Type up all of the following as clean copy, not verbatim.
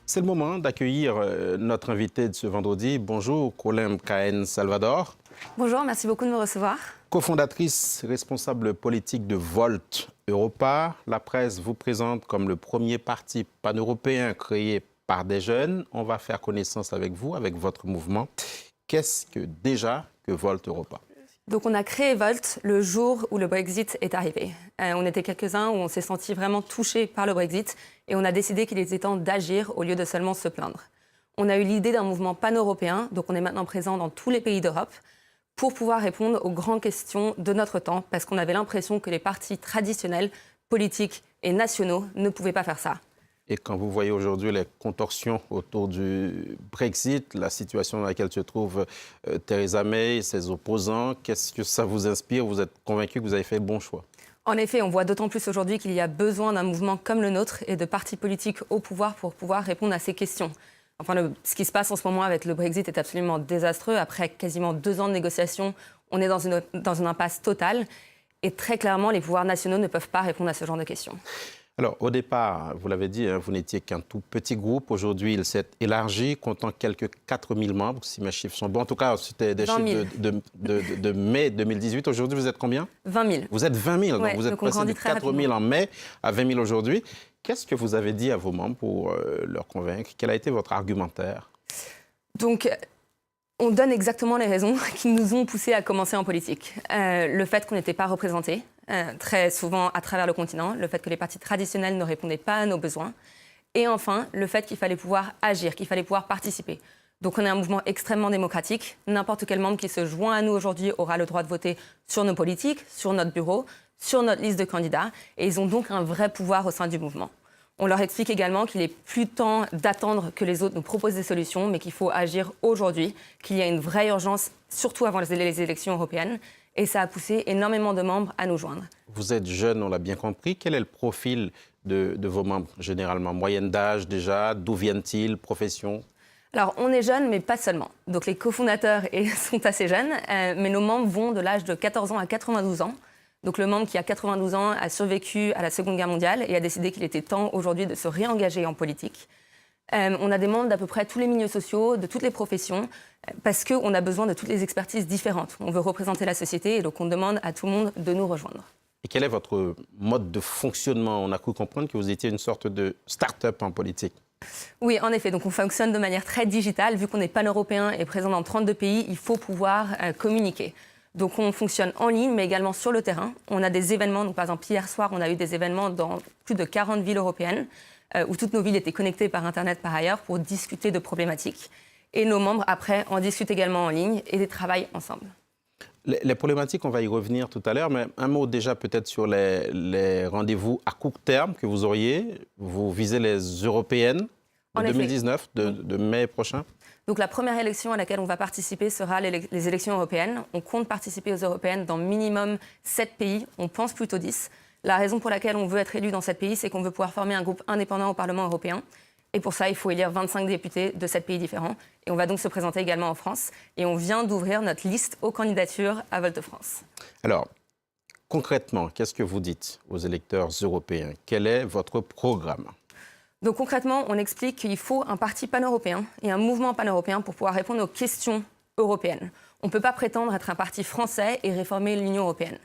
C'est le moment d'accueillir notre invité de ce vendredi. Bonjour, Colem Cahen Salvador. Bonjour, merci beaucoup de me recevoir. Cofondatrice, responsable politique de Volt Europa. La presse vous présente comme le premier parti pan-européen créé par des jeunes. On va faire connaissance avec vous, avec votre mouvement. Qu'est-ce que Volt Europa? Donc on a créé Volt le jour où le Brexit est arrivé. On était quelques-uns où on s'est senti vraiment touchés par le Brexit et on a décidé qu'il était temps d'agir au lieu de seulement se plaindre. On a eu l'idée d'un mouvement pan-européen, donc on est maintenant présent dans tous les pays d'Europe, pour pouvoir répondre aux grandes questions de notre temps, parce qu'on avait l'impression que les partis traditionnels, politiques et nationaux ne pouvaient pas faire ça. Et quand vous voyez aujourd'hui les contorsions autour du Brexit, la situation dans laquelle se trouve Theresa May, ses opposants, qu'est-ce que ça vous inspire? Vous êtes convaincu que vous avez fait le bon choix? En effet, on voit d'autant plus aujourd'hui qu'il y a besoin d'un mouvement comme le nôtre et de partis politiques au pouvoir pour pouvoir répondre à ces questions. Enfin, ce qui se passe en ce moment avec le Brexit est absolument désastreux. Après quasiment 2 ans de négociations, on est dans une impasse totale. Et très clairement, les pouvoirs nationaux ne peuvent pas répondre à ce genre de questions. Alors, au départ, vous l'avez dit, vous n'étiez qu'un tout petit groupe. Aujourd'hui, il s'est élargi, comptant quelques 4000 membres, si mes chiffres sont bons. En tout cas, c'était des chiffres de mai 2018. Aujourd'hui, vous êtes combien? 20 000. Vous êtes 20 000, Ouais, donc vous êtes passé de 4 000 en mai à 20 000 aujourd'hui. Qu'est-ce que vous avez dit à vos membres pour leur convaincre? Quel a été votre argumentaire? Donc, on donne exactement les raisons qui nous ont poussés à commencer en politique. Le fait qu'on n'était pas représentés, très souvent à travers le continent, le fait que les partis traditionnels ne répondaient pas à nos besoins, et enfin, le fait qu'il fallait pouvoir agir, qu'il fallait pouvoir participer. Donc on est un mouvement extrêmement démocratique. N'importe quel membre qui se joint à nous aujourd'hui aura le droit de voter sur nos politiques, sur notre bureau, sur notre liste de candidats, et ils ont donc un vrai pouvoir au sein du mouvement. On leur explique également qu'il n'est plus temps d'attendre que les autres nous proposent des solutions, mais qu'il faut agir aujourd'hui, qu'il y a une vraie urgence, surtout avant les élections européennes. Et ça a poussé énormément de membres à nous joindre. Vous êtes jeune, on l'a bien compris. Quel est le profil de vos membres, généralement? Moyenne d'âge déjà? D'où viennent-ils? Profession? Alors, on est jeunes, mais pas seulement. Donc, les cofondateurs sont assez jeunes, mais nos membres vont de l'âge de 14 ans à 92 ans. Donc, le membre qui a 92 ans a survécu à la Seconde Guerre mondiale et a décidé qu'il était temps aujourd'hui de se réengager en politique. On a des membres d'à peu près tous les milieux sociaux, de toutes les professions, parce qu'on a besoin de toutes les expertises différentes. On veut représenter la société et donc on demande à tout le monde de nous rejoindre. Et quel est votre mode de fonctionnement? On a cru comprendre que vous étiez une sorte de start-up en politique. Oui, en effet. Donc on fonctionne de manière très digitale. Vu qu'on est pan-européen et présent dans 32 pays, il faut pouvoir communiquer. Donc on fonctionne en ligne, mais également sur le terrain. On a des événements. Donc, par exemple, hier soir, on a eu des événements dans plus de 40 villes européennes, où toutes nos villes étaient connectées par Internet par ailleurs pour discuter de problématiques. Et nos membres, après, en discutent également en ligne et travaillent ensemble. Les problématiques, on va y revenir tout à l'heure, mais un mot déjà peut-être sur les rendez-vous à court terme que vous auriez. Vous visez les européennes de 2019, de mai prochain. Donc la première élection à laquelle on va participer sera les élections européennes. On compte participer aux européennes dans minimum 7 pays, on pense plutôt 10. La raison pour laquelle on veut être élu dans 7 pays, c'est qu'on veut pouvoir former un groupe indépendant au Parlement européen. Et pour ça, il faut élire 25 députés de 7 pays différents. Et on va donc se présenter également en France. Et on vient d'ouvrir notre liste aux candidatures à Volt France. Alors, concrètement, qu'est-ce que vous dites aux électeurs européens? Quel est votre programme? Donc concrètement, on explique qu'il faut un parti pan-européen et un mouvement pan-européen pour pouvoir répondre aux questions européennes. On ne peut pas prétendre être un parti français et réformer l'Union européenne.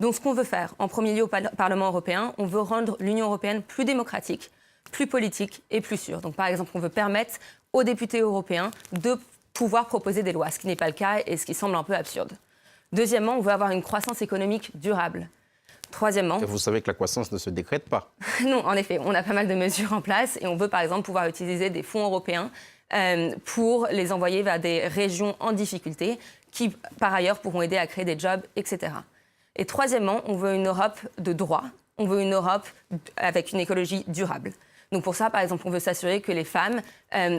Donc ce qu'on veut faire, en premier lieu au Parlement européen, on veut rendre l'Union européenne plus démocratique, plus politique et plus sûre. Donc par exemple, on veut permettre aux députés européens de pouvoir proposer des lois, ce qui n'est pas le cas et ce qui semble un peu absurde. Deuxièmement, on veut avoir une croissance économique durable. Troisièmement... Vous savez que la croissance ne se décrète pas. Non, en effet, on a pas mal de mesures en place et on veut par exemple pouvoir utiliser des fonds européens pour les envoyer vers des régions en difficulté qui, par ailleurs, pourront aider à créer des jobs, etc. Et troisièmement, on veut une Europe de droit, on veut une Europe avec une écologie durable. Donc pour ça, par exemple, on veut s'assurer que les femmes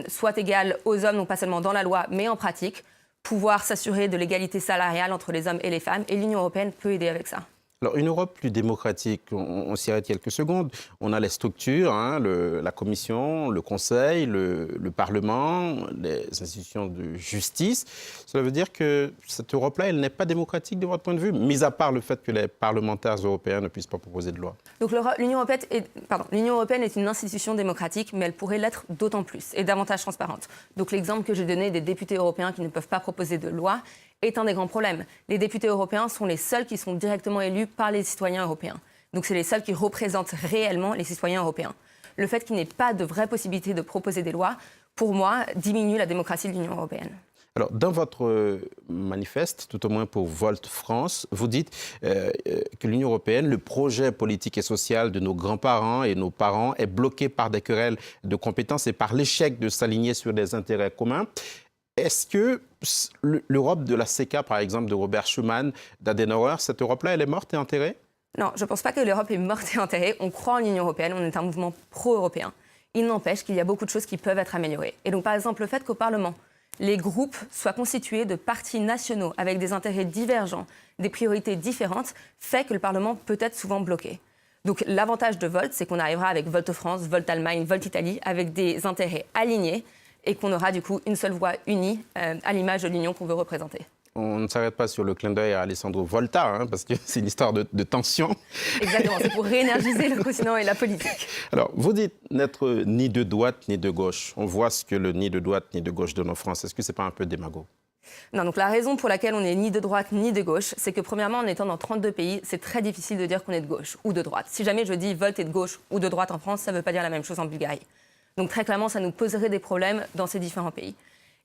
soient égales aux hommes, non pas seulement dans la loi, mais en pratique, pouvoir s'assurer de l'égalité salariale entre les hommes et les femmes. Et l'Union européenne peut aider avec ça. Alors, une Europe plus démocratique, on s'y arrête quelques secondes. On a les structures, hein, la Commission, le Conseil, le Parlement, les institutions de justice. Cela veut dire que cette Europe-là, elle n'est pas démocratique de votre point de vue, mis à part le fait que les parlementaires européens ne puissent pas proposer de loi. Donc l'Union européenne est une institution démocratique, mais elle pourrait l'être d'autant plus et davantage transparente. Donc l'exemple que j'ai donné des députés européens qui ne peuvent pas proposer de loi est un des grands problèmes. Les députés européens sont les seuls qui sont directement élus par les citoyens européens. Donc c'est les seuls qui représentent réellement les citoyens européens. Le fait qu'il n'y ait pas de vraie possibilité de proposer des lois, pour moi, diminue la démocratie de l'Union européenne. Alors, dans votre manifeste, tout au moins pour Volt France, vous dites que l'Union européenne, le projet politique et social de nos grands-parents et nos parents est bloqué par des querelles de compétences et par l'échec de s'aligner sur des intérêts communs. Est-ce que l'Europe de la CECA, par exemple, de Robert Schuman, d'Adenauer, cette Europe-là, elle est morte et enterrée? Non, je ne pense pas que l'Europe est morte et enterrée. On croit en l'Union européenne, on est un mouvement pro-européen. Il n'empêche qu'il y a beaucoup de choses qui peuvent être améliorées. Et donc, par exemple, le fait qu'au Parlement, les groupes soient constitués de partis nationaux avec des intérêts divergents, des priorités différentes, fait que le Parlement peut être souvent bloqué. Donc l'avantage de Volt, c'est qu'on arrivera avec Volt France, Volt Allemagne, Volt Italie, avec des intérêts alignés et qu'on aura du coup une seule voix unie à l'image de l'Union qu'on veut représenter. On ne s'arrête pas sur le clin d'œil à Alessandro Volta, hein, parce que c'est une histoire de tension. Exactement, c'est pour réénergiser le continent et la politique. Alors, vous dites n'être ni de droite ni de gauche. On voit ce que le ni de droite ni de gauche donne en France. Est-ce que ce n'est pas un peu démago? Non, donc la raison pour laquelle on n'est ni de droite ni de gauche, c'est que premièrement, en étant dans 32 pays, c'est très difficile de dire qu'on est de gauche ou de droite. Si jamais je dis Volt est de gauche ou de droite en France, ça ne veut pas dire la même chose en Bulgarie. Donc très clairement, ça nous poserait des problèmes dans ces différents pays.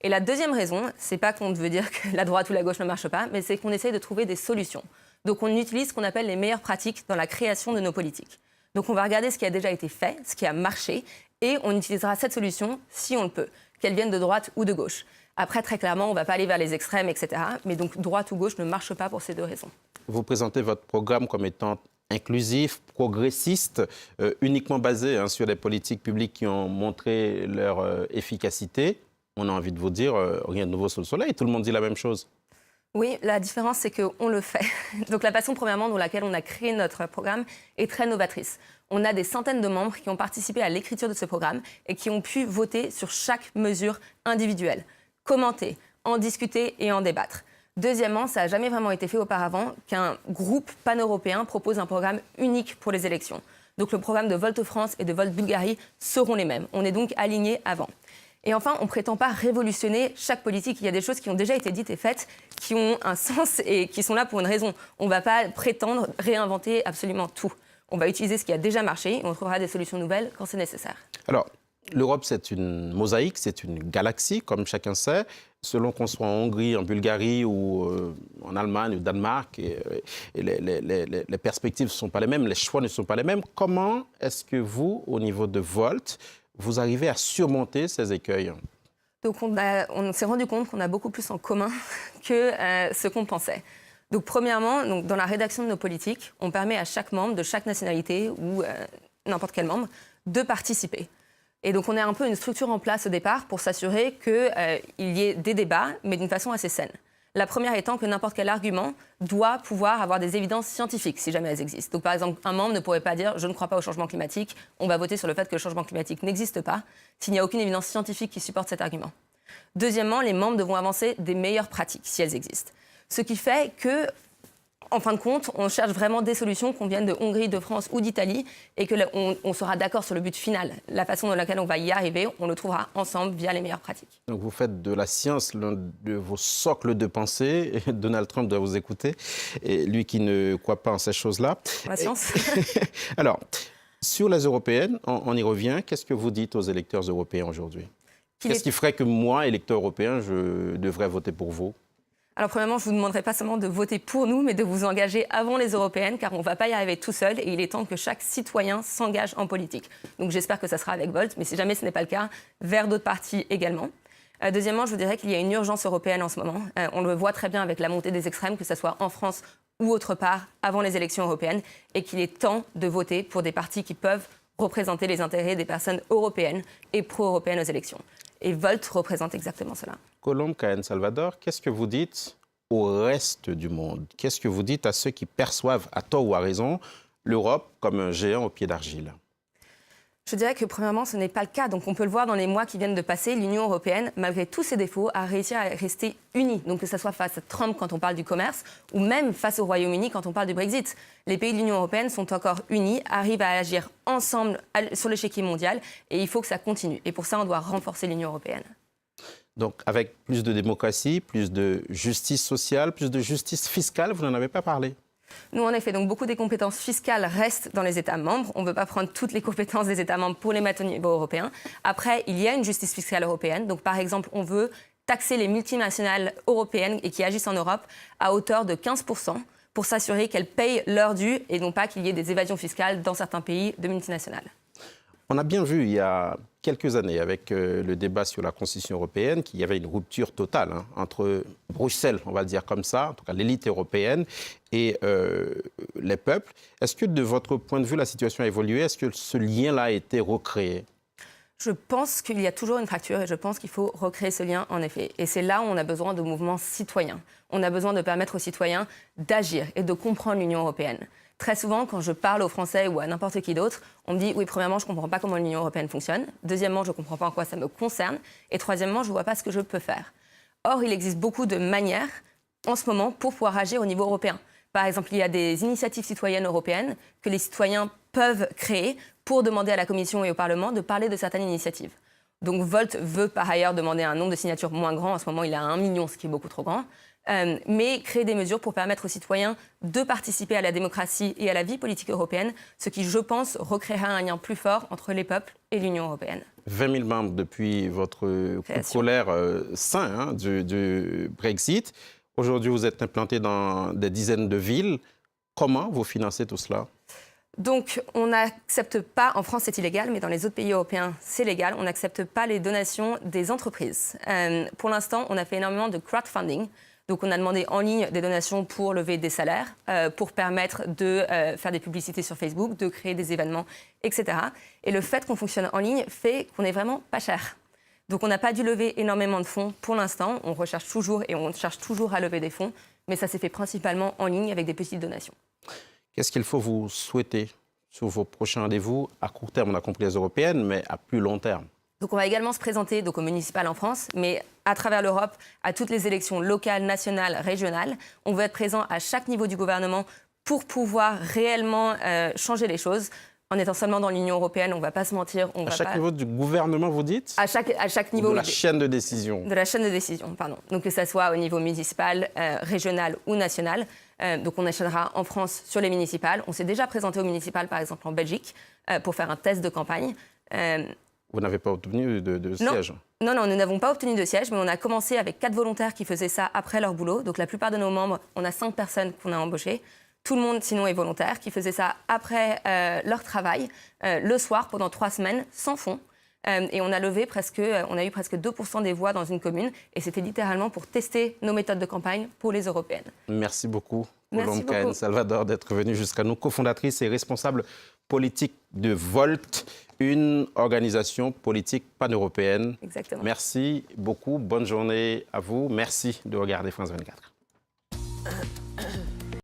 Et la deuxième raison, c'est pas qu'on veut dire que la droite ou la gauche ne marche pas, mais c'est qu'on essaye de trouver des solutions. Donc on utilise ce qu'on appelle les meilleures pratiques dans la création de nos politiques. Donc on va regarder ce qui a déjà été fait, ce qui a marché, et on utilisera cette solution si on le peut, qu'elle vienne de droite ou de gauche. Après, très clairement, on ne va pas aller vers les extrêmes, etc. Mais donc droite ou gauche ne marche pas pour ces deux raisons. Vous présentez votre programme comme étant inclusif, progressiste, uniquement basé sur des politiques publiques qui ont montré leur efficacité. On a envie de vous dire, rien de nouveau sous le soleil, tout le monde dit la même chose. Oui, la différence, c'est qu'on le fait. Donc la façon, premièrement, dans laquelle on a créé notre programme est très novatrice. On a des centaines de membres qui ont participé à l'écriture de ce programme et qui ont pu voter sur chaque mesure individuelle, commenter, en discuter et en débattre. Deuxièmement, ça n'a jamais vraiment été fait auparavant qu'un groupe pan-européen propose un programme unique pour les élections. Donc le programme de Volt France et de Volt Bulgarie seront les mêmes. On est donc alignés avant. Et enfin, on ne prétend pas révolutionner chaque politique. Il y a des choses qui ont déjà été dites et faites, qui ont un sens et qui sont là pour une raison. On ne va pas prétendre réinventer absolument tout. On va utiliser ce qui a déjà marché et on trouvera des solutions nouvelles quand c'est nécessaire. Alors, l'Europe, c'est une mosaïque, c'est une galaxie, comme chacun sait. Selon qu'on soit en Hongrie, en Bulgarie ou en Allemagne, au Danemark, les perspectives ne sont pas les mêmes, les choix ne sont pas les mêmes. Comment est-ce que vous, au niveau de Volt, vous arrivez à surmonter ces écueils? Donc on s'est rendu compte qu'on a beaucoup plus en commun que ce qu'on pensait. Donc premièrement, dans la rédaction de nos politiques, on permet à chaque membre de chaque nationalité ou n'importe quel membre de participer. Et donc on a un peu une structure en place au départ pour s'assurer qu'il y ait des débats, mais d'une façon assez saine. La première étant que n'importe quel argument doit pouvoir avoir des évidences scientifiques, si jamais elles existent. Donc par exemple, un membre ne pourrait pas dire « je ne crois pas au changement climatique », on va voter sur le fait que le changement climatique n'existe pas, s'il n'y a aucune évidence scientifique qui supporte cet argument. Deuxièmement, les membres devront avancer des meilleures pratiques, si elles existent. Ce qui fait que, en fin de compte, on cherche vraiment des solutions qu'on vienne de Hongrie, de France ou d'Italie et qu'on sera d'accord sur le but final. La façon dans laquelle on va y arriver, on le trouvera ensemble via les meilleures pratiques. Donc vous faites de la science l'un de vos socles de pensée. Donald Trump doit vous écouter, et lui qui ne croit pas en ces choses-là. La science. Alors, sur les européennes, on y revient. Qu'est-ce que vous dites aux électeurs européens aujourd'hui? Qu'est-ce qui ferait que moi, électeur européen, je devrais voter pour vous? Alors premièrement, je ne vous demanderai pas seulement de voter pour nous, mais de vous engager avant les européennes, car on ne va pas y arriver tout seul et il est temps que chaque citoyen s'engage en politique. Donc j'espère que ça sera avec Volt, mais si jamais ce n'est pas le cas, vers d'autres partis également. Deuxièmement, je vous dirais qu'il y a une urgence européenne en ce moment. On le voit très bien avec la montée des extrêmes, que ce soit en France ou autre part, avant les élections européennes, et qu'il est temps de voter pour des partis qui peuvent représenter les intérêts des personnes européennes et pro-européennes aux élections. Et Volt représente exactement cela. Colombe Cahen Salvador, qu'est-ce que vous dites au reste du monde? Qu'est-ce que vous dites à ceux qui perçoivent, à tort ou à raison, l'Europe comme un géant au pied d'argile? Je dirais que premièrement, ce n'est pas le cas. Donc on peut le voir dans les mois qui viennent de passer, l'Union européenne, malgré tous ses défauts, a réussi à rester unie. Donc que ce soit face à Trump quand on parle du commerce, ou même face au Royaume-Uni quand on parle du Brexit. Les pays de l'Union européenne sont encore unis, arrivent à agir ensemble sur l'échiquier mondial, et il faut que ça continue. Et pour ça, on doit renforcer l'Union européenne. Donc avec plus de démocratie, plus de justice sociale, plus de justice fiscale, vous n'en avez pas parlé? Nous, en effet, donc beaucoup des compétences fiscales restent dans les États membres. On ne veut pas prendre toutes les compétences des États membres pour les mettre au niveau européen. Après, il y a une justice fiscale européenne. Donc, par exemple, on veut taxer les multinationales européennes et qui agissent en Europe à hauteur de 15% pour s'assurer qu'elles payent leur dû et non pas qu'il y ait des évasions fiscales dans certains pays de multinationales. On a bien vu il y a quelques années, avec le débat sur la Constitution européenne, qu'il y avait une rupture totale entre Bruxelles, on va dire comme ça, en tout cas l'élite européenne, et les peuples. Est-ce que de votre point de vue, la situation a évolué? Est-ce que ce lien-là a été recréé? Je pense qu'il y a toujours une fracture et je pense qu'il faut recréer ce lien, en effet. Et c'est là où on a besoin de mouvements citoyens. On a besoin de permettre aux citoyens d'agir et de comprendre l'Union européenne. Très souvent, quand je parle aux Français ou à n'importe qui d'autre, on me dit « oui, premièrement, je ne comprends pas comment l'Union européenne fonctionne. Deuxièmement, je ne comprends pas en quoi ça me concerne. Et troisièmement, je ne vois pas ce que je peux faire. » Or, il existe beaucoup de manières en ce moment pour pouvoir agir au niveau européen. Par exemple, il y a des initiatives citoyennes européennes que les citoyens peuvent créer pour demander à la Commission et au Parlement de parler de certaines initiatives. Donc Volt veut par ailleurs demander un nombre de signatures moins grand. En ce moment, il a 1 million, ce qui est beaucoup trop grand. Mais créer des mesures pour permettre aux citoyens de participer à la démocratie et à la vie politique européenne, ce qui, je pense, recréera un lien plus fort entre les peuples et l'Union européenne. 20 000 membres depuis votre coup de colère sain du Brexit. Aujourd'hui, vous êtes implanté dans des dizaines de villes. Comment vous financez tout cela? Donc, on n'accepte pas, en France c'est illégal, mais dans les autres pays européens c'est légal, on n'accepte pas les donations des entreprises. Pour l'instant, on a fait énormément de crowdfunding. Donc, on a demandé en ligne des donations pour lever des salaires, pour permettre de faire des publicités sur Facebook, de créer des événements, etc. Et le fait qu'on fonctionne en ligne fait qu'on n'est vraiment pas cher. Donc, on n'a pas dû lever énormément de fonds pour l'instant. On recherche toujours et on cherche toujours à lever des fonds, mais ça s'est fait principalement en ligne avec des petites donations. Qu'est-ce qu'il faut vous souhaiter sur vos prochains rendez-vous? À court terme, on a compris les européennes, mais à plus long terme? Donc on va également se présenter donc, aux municipales en France, mais à travers l'Europe, à toutes les élections locales, nationales, régionales. On veut être présent à chaque niveau du gouvernement pour pouvoir réellement changer les choses. En étant seulement dans l'Union européenne, on ne va pas se mentir. À chaque niveau du gouvernement, vous dites? À chaque niveau. De la chaîne de décision. De la chaîne de décision, pardon. Donc que ça soit au niveau municipal, régional ou national. Donc on achètera en France sur les municipales. On s'est déjà présenté aux municipales, par exemple en Belgique, pour faire un test de campagne. Vous n'avez pas obtenu de siège? Non, nous n'avons pas obtenu de siège, mais on a commencé avec 4 volontaires qui faisaient ça après leur boulot. Donc la plupart de nos membres, on a 5 personnes qu'on a embauchées. Tout le monde, sinon, est volontaire, qui faisait ça après leur travail, le soir, pendant 3 semaines, sans fonds. Et on a eu presque 2% des voix dans une commune. Et c'était littéralement pour tester nos méthodes de campagne pour les européennes. Merci beaucoup, Merci Colombe Cahen Salvador, d'être venue jusqu'à nous, cofondatrice et responsable politique de Volt, une organisation politique pan-européenne. Exactement. Merci beaucoup. Bonne journée à vous. Merci de regarder France 24.